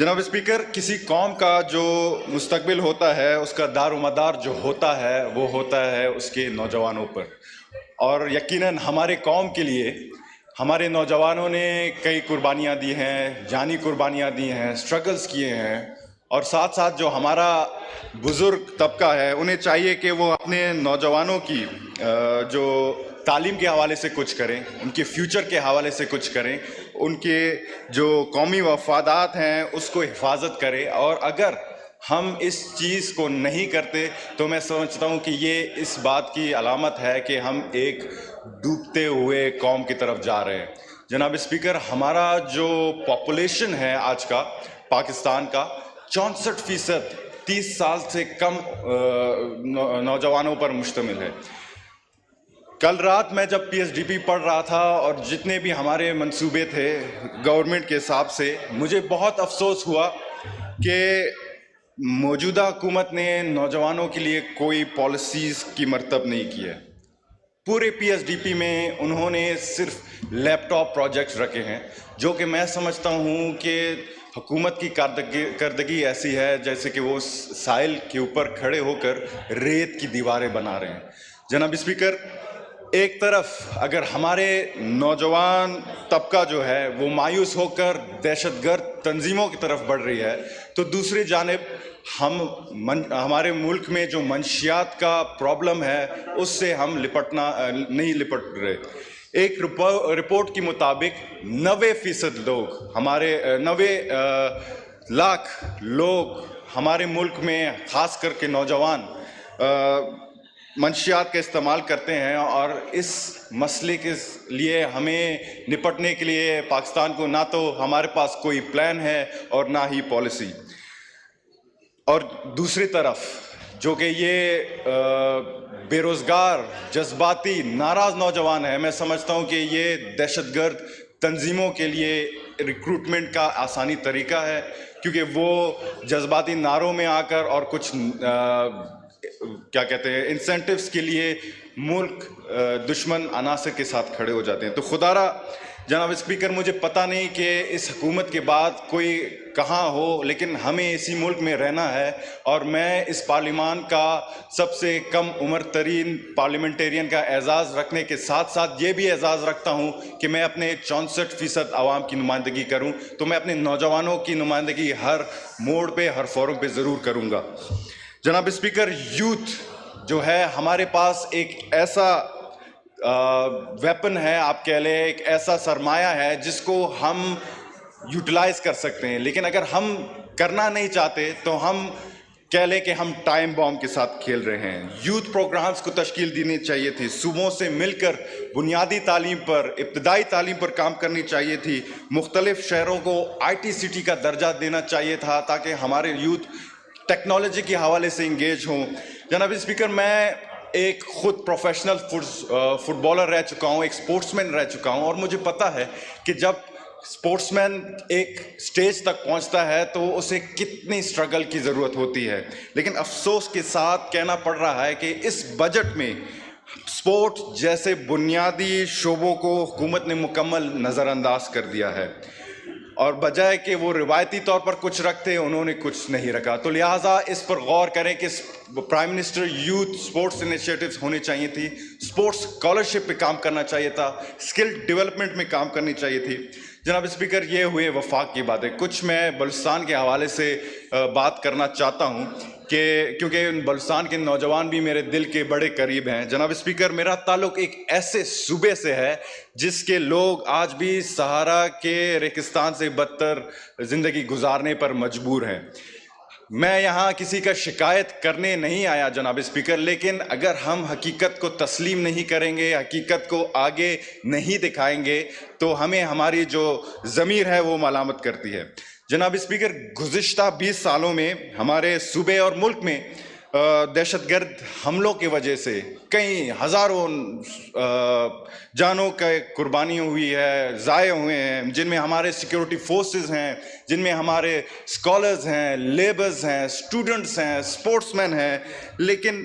جناب اسپیکر، کسی قوم کا جو مستقبل ہوتا ہے اس کا دار و مدار جو ہوتا ہے وہ ہوتا ہے اس کے نوجوانوں پر، اور یقیناً ہمارے قوم کے لیے ہمارے نوجوانوں نے کئی قربانیاں دی ہیں، جانی قربانیاں دی ہیں، سٹرگلز کیے ہیں، اور ساتھ ساتھ جو ہمارا بزرگ طبقہ ہے انہیں چاہیے کہ وہ اپنے نوجوانوں کی جو تعلیم کے حوالے سے کچھ کریں، ان کے فیوچر کے حوالے سے کچھ کریں، ان کے جو قومی مفادات ہیں اس کو حفاظت کریں. اور اگر ہم اس چیز کو نہیں کرتے تو میں سمجھتا ہوں کہ یہ اس بات کی علامت ہے کہ ہم ایک ڈوبتے ہوئے قوم کی طرف جا رہے ہیں. جناب اسپیکر، ہمارا جو پاپولیشن ہے آج کا پاکستان کا 64% 30 سال سے کم نوجوانوں پر مشتمل ہے. کل رات میں جب پی ایس ڈی پی پڑھ رہا تھا اور جتنے بھی ہمارے منصوبے تھے گورنمنٹ کے حساب سے، مجھے بہت افسوس ہوا کہ موجودہ حکومت نے نوجوانوں کے لیے کوئی پالیسیز کی مرتب نہیں کی ہے. پورے پی ایس ڈی پی میں انہوں نے صرف لیپ ٹاپ پروجیکٹس رکھے ہیں، جو کہ میں سمجھتا ہوں کہ حکومت کی کارکردگی ایسی ہے جیسے کہ وہ ساحل کے اوپر کھڑے ہو کر ریت کی دیواریں بنا رہے ہیں. جناب اسپیکر، ایک طرف اگر ہمارے نوجوان طبقہ جو ہے وہ مایوس ہو کر دہشت گرد تنظیموں کی طرف بڑھ رہی ہے، تو دوسری جانب ہمارے ملک میں جو منشیات کا پرابلم ہے اس سے ہم نہیں لپٹ رہے. ایک رپورٹ کے مطابق 90% لوگ 90 لاکھ لوگ ہمارے ملک میں خاص کر کے نوجوان منشیات کا استعمال کرتے ہیں، اور اس مسئلے کے لیے ہمیں نپٹنے کے لیے پاکستان کو نہ تو ہمارے پاس کوئی پلان ہے اور نہ ہی پالیسی. اور دوسری طرف جو کہ یہ بے روزگار جذباتی ناراض نوجوان ہے، میں سمجھتا ہوں کہ یہ دہشت گرد تنظیموں کے لیے ریکروٹمنٹ کا آسانی طریقہ ہے، کیونکہ وہ جذباتی نعروں میں آ کر اور کچھ کیا کہتے ہیں انسینٹیوز کے لیے ملک دشمن عناصر کے ساتھ کھڑے ہو جاتے ہیں. تو خدا را جناب اسپیکر، مجھے پتہ نہیں کہ اس حکومت کے بعد کوئی کہاں ہو، لیکن ہمیں اسی ملک میں رہنا ہے، اور میں اس پارلیمان کا سب سے کم عمر ترین پارلیمنٹیرین کا اعزاز رکھنے کے ساتھ ساتھ یہ بھی اعزاز رکھتا ہوں کہ میں اپنے 64% عوام کی نمائندگی کروں. تو میں اپنے نوجوانوں کی نمائندگی ہر موڑ پہ، ہر فورم پہ ضرور کروں گا. جناب اسپیکر، یوتھ جو ہے ہمارے پاس ایک ایسا ویپن ہے، آپ کہہ لیں ایک ایسا سرمایہ ہے جس کو ہم یوٹیلائز کر سکتے ہیں، لیکن اگر ہم کرنا نہیں چاہتے تو ہم کہہ لیں کہ ہم ٹائم بام کے ساتھ کھیل رہے ہیں. یوتھ پروگرامز کو تشکیل دینی چاہیے تھی، صوبوں سے مل کر بنیادی تعلیم پر، ابتدائی تعلیم پر کام کرنی چاہیے تھی، مختلف شہروں کو آئی ٹی سٹی کا درجہ دینا چاہیے تھا تاکہ ہمارے یوتھ ٹیکنالوجی کے حوالے سے انگیج ہوں. جناب اسپیکر، میں ایک خود پروفیشنل فٹ بالر رہ چکا ہوں، ایک سپورٹس مین رہ چکا ہوں، اور مجھے پتہ ہے کہ جب سپورٹس مین ایک سٹیج تک پہنچتا ہے تو اسے کتنی سٹرگل کی ضرورت ہوتی ہے. لیکن افسوس کے ساتھ کہنا پڑ رہا ہے کہ اس بجٹ میں سپورٹ جیسے بنیادی شعبوں کو حکومت نے مکمل نظر انداز کر دیا ہے، اور بجائے کہ وہ روایتی طور پر کچھ رکھتے انہوں نے کچھ نہیں رکھا. تو لہٰذا اس پر غور کریں کہ prime minister youth sports initiatives ہونے چاہیے تھی، سپورٹس اسکالرشپ پہ کام کرنا چاہیے تھا، اسکل ڈیولپمنٹ میں کام کرنی چاہیے تھی. جناب اسپیکر، یہ ہوئے وفاق کی باتیں. کچھ میں بلوچستان کے حوالے سے بات کرنا چاہتا ہوں کیونکہ بلوچستان کے نوجوان بھی میرے دل کے بڑے قریب ہیں. جناب اسپیکر، میرا تعلق ایک ایسے صوبے سے ہے جس کے لوگ آج بھی صحارا کے ریگستان سے بدتر زندگی گزارنے پر مجبور ہیں. میں یہاں کسی کا شکایت کرنے نہیں آیا جناب اسپیکر، لیکن اگر ہم حقیقت کو تسلیم نہیں کریں گے، حقیقت کو آگے نہیں دکھائیں گے تو ہمیں ہماری جو ضمیر ہے وہ ملامت کرتی ہے. جناب اسپیکر، گزشتہ 20 سالوں میں ہمارے صوبے اور ملک میں دہشت گرد حملوں کی وجہ سے کئی ہزاروں جانوں کا قربانی ہوئی ہے، ضائع ہوئے ہیں، جن میں ہمارے سیکیورٹی فورسز ہیں، جن میں ہمارے اسکالرز ہیں، لیبرز ہیں، اسٹوڈنٹس ہیں، اسپورٹس مین ہیں. لیکن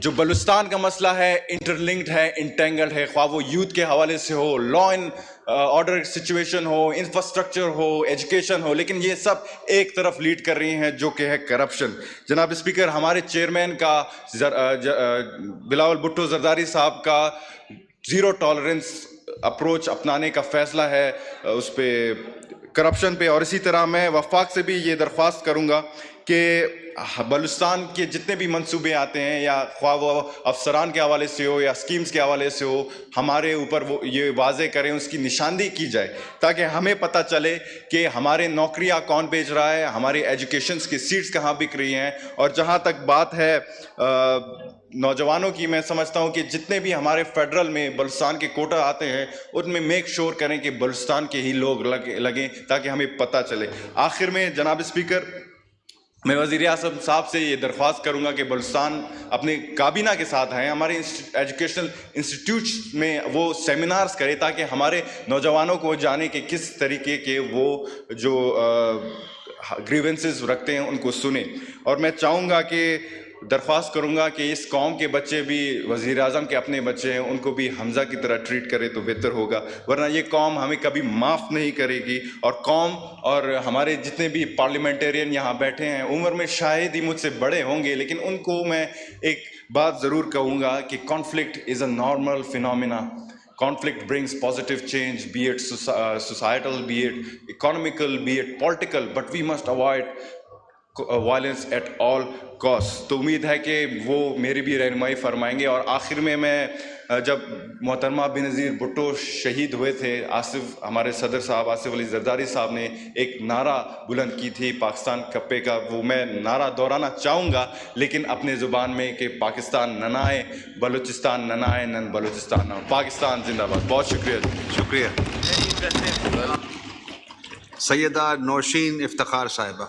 جو بلوچستان کا مسئلہ ہے انٹرلنکڈ ہے, انٹینگلڈ ہے, خواہ وہ یوتھ کے حوالے سے ہو, لا اینڈ آرڈر سچویشن ہو, انفراسٹرکچر ہو, ایجوکیشن ہو, لیکن یہ سب ایک طرف لیڈ کر رہی ہیں جو کہ ہے کرپشن. جناب اسپیکر, ہمارے چیئرمین کا بلاول بھٹو زرداری صاحب کا زیرو ٹالرنس اپروچ اپنانے کا فیصلہ ہے اس پہ کرپشن پہ, اور اسی طرح میں وفاق سے بھی یہ درخواست کروں گا کہ بلوچستان کے جتنے بھی منصوبے آتے ہیں, یا خواہ وہ افسران کے حوالے سے ہو یا اسکیمز کے حوالے سے ہو, ہمارے اوپر وہ یہ واضح کریں, اس کی نشاندہی کی جائے تاکہ ہمیں پتہ چلے کہ ہمارے نوکریاں کون بھیج رہا ہے, ہماری ایجوکیشنز کی سیٹس کہاں بک رہی ہیں. اور جہاں تک بات ہے نوجوانوں کی, میں سمجھتا ہوں کہ جتنے بھی ہمارے فیڈرل میں بلوچستان کے کوٹا آتے ہیں ان میں میک شور کریں کہ بلوچستان کے ہی لوگ لگیں تاکہ ہمیں پتہ چلے. آخر میں جناب اسپیکر, میں وزیر اعظم صاحب سے یہ درخواست کروں گا کہ بلوچستان اپنے کابینہ کے ساتھ ہیں, ہمارے ایجوکیشنل انسٹیٹیوٹس میں وہ سیمینارز کرے تاکہ ہمارے نوجوانوں کو جانے کہ کس طریقے کے وہ جو گریونسز رکھتے ہیں ان کو سنیں. اور میں چاہوں گا کہ درخواست کروں گا کہ اس قوم کے بچے بھی وزیر اعظم کے اپنے بچے ہیں, ان کو بھی حمزہ کی طرح ٹریٹ کرے تو بہتر ہوگا, ورنہ یہ قوم ہمیں کبھی معاف نہیں کرے گی. اور قوم اور ہمارے جتنے بھی پارلیمنٹرین یہاں بیٹھے ہیں عمر میں شاید ہی مجھ سے بڑے ہوں گے, لیکن ان کو میں ایک بات ضرور کہوں گا کہ conflict is a normal phenomena. Conflict brings positive change, be it societal, be it economical, be it political, but we must avoid violence at all costs. تو امید ہے کہ وہ میری بھی رہنمائی فرمائیں گے. اور آخر میں جب محترمہ بینظیر بھٹو شہید ہوئے تھے, ہمارے صدر صاحب آصف علی زرداری صاحب نے ایک نعرہ بلند کی تھی پاکستان کپے کا, وہ میں نعرہ دہرانا چاہوں گا لیکن اپنے زبان میں, کہ پاکستان نہ آئے, بلوچستان نہ آئے, نن بلوچستان نہ, پاکستان زندہ باد. بہت شکریہ. سیدہ نوشین افتخار صاحبہ.